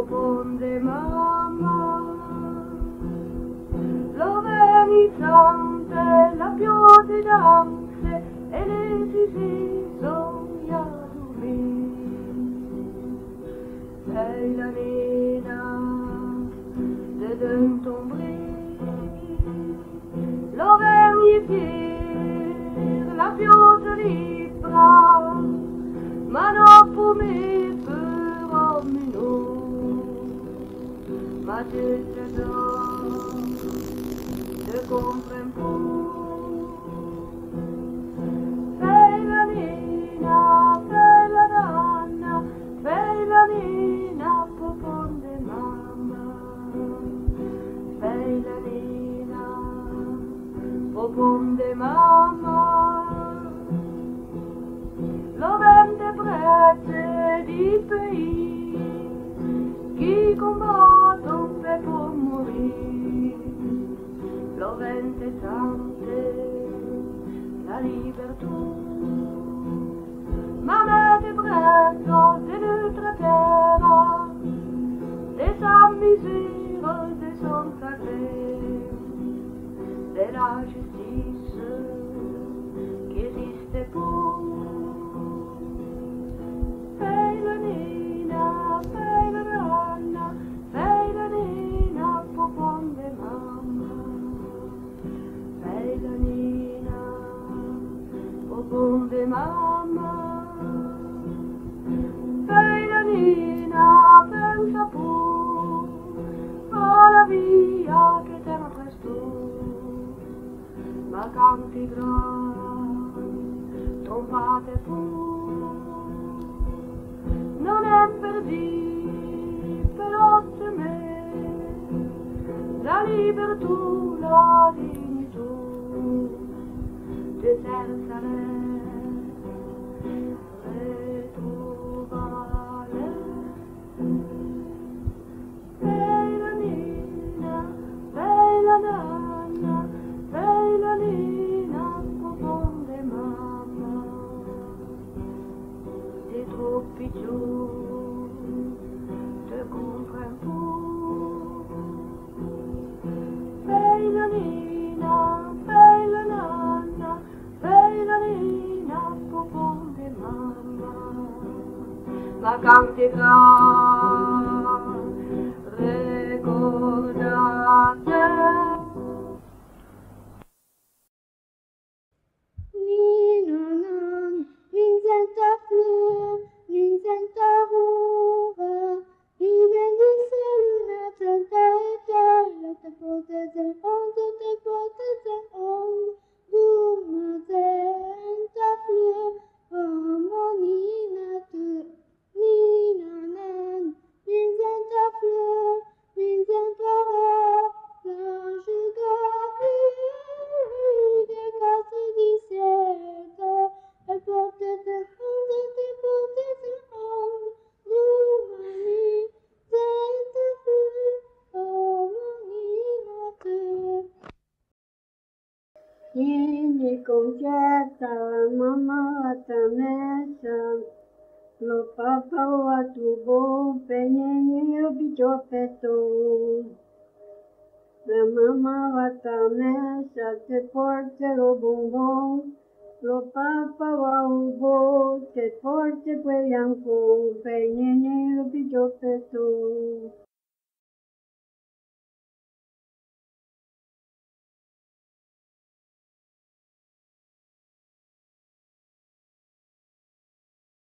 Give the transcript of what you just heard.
profonde mamma, lo verniciante, la pioggia danze e le si sogna dormire. Sei la nena d'un tombeau, l'Auvergne fière, la pioggia libera, ma non pour me per ma je t'adore, je comprends pas. Sei la nena, sei la donna, sei la nena profonde mamma, sei la nena profonde mamma, lo vente prete di pays qui combattono per morire, lo vente sante la libertà, ma mette presto de notre terre, de sa misère, de son sacré, de la justice qui esiste pour. Sei la nena, sei la donna, sei la nena profonde mamma, sei la nena profonde mamma, sei la nena pensa pure alla via che te ne presto, ma cantigrà trompate pure, non è per dire però te me la libertà, la dignità de senza ritrovare. Sei la nena, sei la donna, sei la nena profonde mamma, di troppi giorni te comprends pas. Sei la nena, sei la nonna, sei la nena profonde mamma, ma canterà ricordate. Ninanan, Vincenta Fleur, Vincenta Roura, viven di seluna, tanta etala, te potes el hondo, te potes el hondo, Vincenta Fleur, harmonina tu, Ninanan, Vincenta Fleur, Vincenta Roura, blanche gravure, des casses di seta, e porte te hondo, te portes el hondo, Lumani, Santa Fleur, harmonina tu. Vieni concerta, mamma la messa, lo papà a tu buon penini lo bigiopetto. La mamma va a messa, te porta lo bonbon, lo papà va ubo, te porta quei ancon, penini lo bigiopetto.